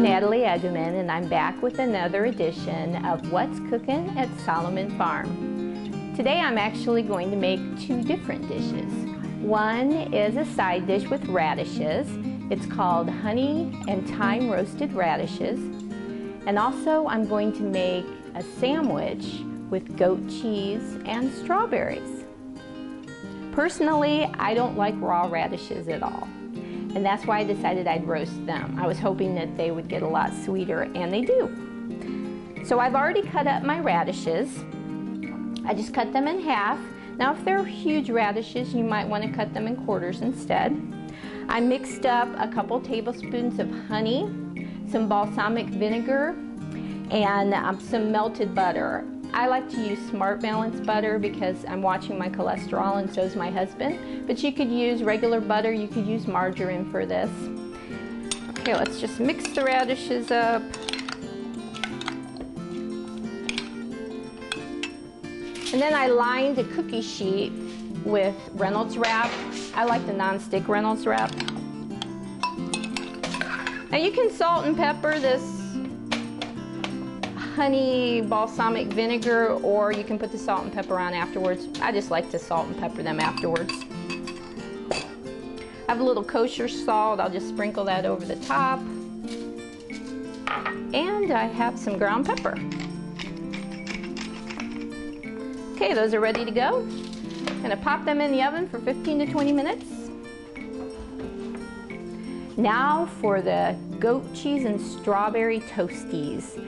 And I'm back with another edition of What's Cooking at Salomon Farm. Today I'm actually going to make two different dishes. One is a side dish with radishes. It's called honey and thyme roasted radishes. And also I'm going to make a sandwich with goat cheese and strawberries. Personally, I don't like raw radishes at all. And that's why I decided I'd roast them. I was hoping that they would get a lot sweeter, and they do. So I've already cut up my radishes. I just cut them in half. Now if they're huge radishes, you might want to cut them in quarters instead. I mixed up a couple tablespoons of honey, some balsamic vinegar, and some melted butter. I like to use Smart Balance butter because I'm watching my cholesterol, and so is my husband. But you could use regular butter, you could use margarine for this. Okay, let's just mix the radishes up. And then I lined a cookie sheet with Reynolds wrap. I like the non-stick Reynolds wrap. Now you can salt and pepper this honey balsamic vinegar, or you can put the salt and pepper on afterwards. I just like to salt and pepper them afterwards. I have a little kosher salt. I'll just sprinkle that over the top. And I have some ground pepper. Okay, those are ready to go. I'm gonna pop them in the oven for 15 to 20 minutes. Now for the goat cheese and strawberry toasties.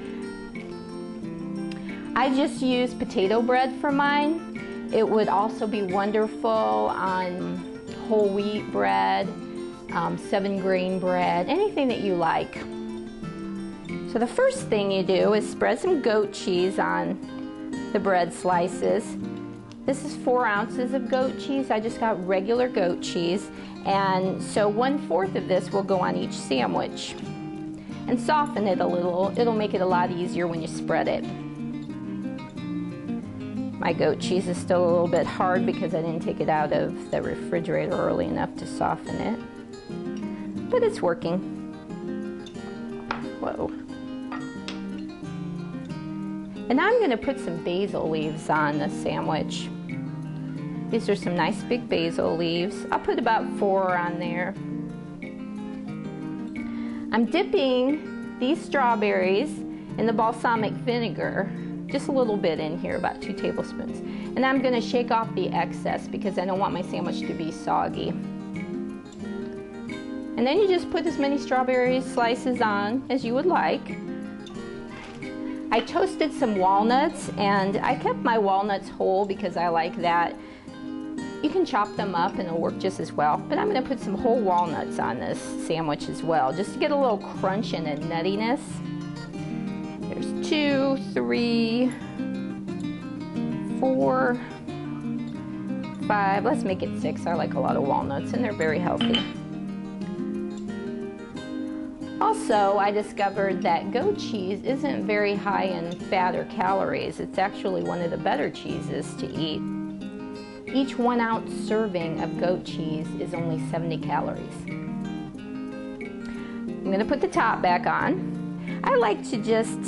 I just use potato bread for mine. It would also be wonderful on whole wheat bread, 7-grain bread, anything that you like. So the first thing you do is spread some goat cheese on the bread slices. This is 4 ounces of goat cheese. I just got regular goat cheese. And so 1/4 of this will go on each sandwich. And soften it a little. It'll make it a lot easier when you spread it. My goat cheese is still a little bit hard because I didn't take it out of the refrigerator early enough to soften it. But it's working. Whoa. And now I'm going to put some basil leaves on the sandwich. These are some nice big basil leaves. I'll put about 4 on there. I'm dipping these strawberries in the balsamic vinegar. Just a little bit in here, about 2 tablespoons. And I'm going to shake off the excess because I don't want my sandwich to be soggy. And then you just put as many strawberry slices on as you would like. I toasted some walnuts, and I kept my walnuts whole because I like that. You can chop them up and it'll work just as well. But I'm going to put some whole walnuts on this sandwich as well, just to get a little crunch and a nuttiness. There's 2, 3, 4, 5. Let's make it 6. I like a lot of walnuts, and they're very healthy. Also, I discovered that goat cheese isn't very high in fat or calories. It's actually one of the better cheeses to eat. Each 1 ounce serving of goat cheese is only 70 calories. I'm going to put the top back on. I like to just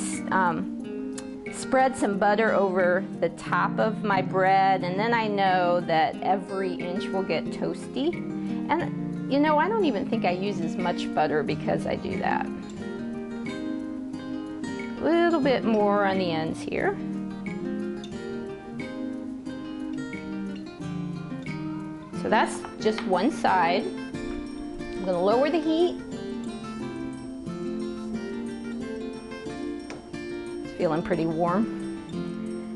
spread some butter over the top of my bread, and then I know that every inch will get toasty. And you know, I don't even think I use as much butter because I do that. A little bit more on the ends here. So that's just one side. I'm going to lower the heat. Feeling pretty warm.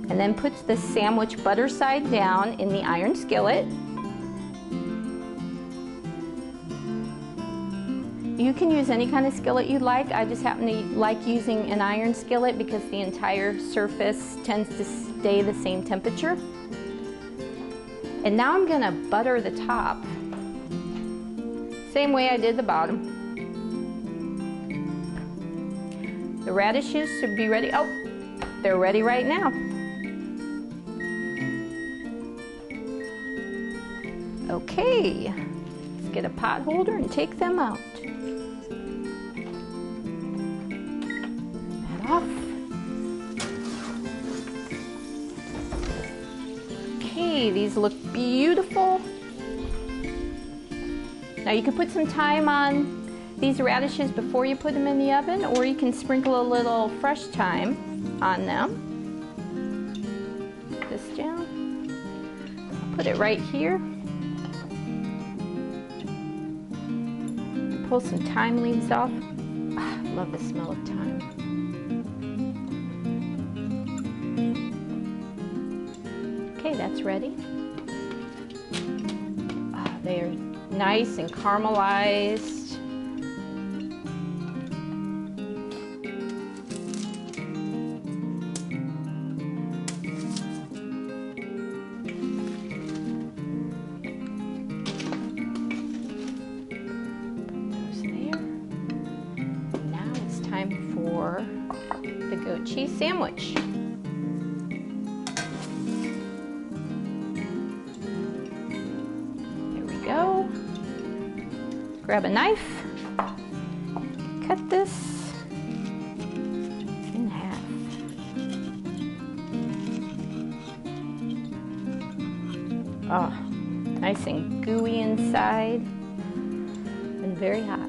And then put the sandwich butter side down in the iron skillet. You can use any kind of skillet you like. I just happen to like using an iron skillet because the entire surface tends to stay the same temperature. And now I'm going to butter the top. Same way I did the bottom. The radishes should be ready. Oh, they're ready right now. Okay, let's get a pot holder and take them out. off. Okay, these look beautiful. Now you can put some thyme on these radishes before you put them in the oven, or you can sprinkle a little fresh thyme on them. Put this down. Put it right here. Pull some thyme leaves off. Ah, I love the smell of thyme. Okay, that's ready. Ah, they are nice and caramelized. Time for the goat cheese sandwich. There we go. Grab a knife, cut this in half. Oh, nice and gooey inside and very hot.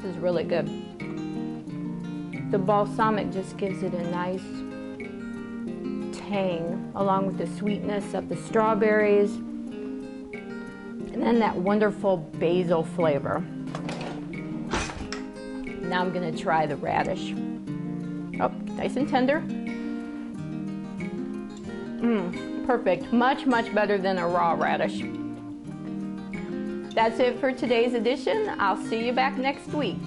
This is really good. The balsamic just gives it a nice tang, along with the sweetness of the strawberries, and then that wonderful basil flavor. Now I'm going to try the radish. Oh, nice and tender. Perfect. Much, much better than a raw radish. That's it for today's edition. I'll see you back next week.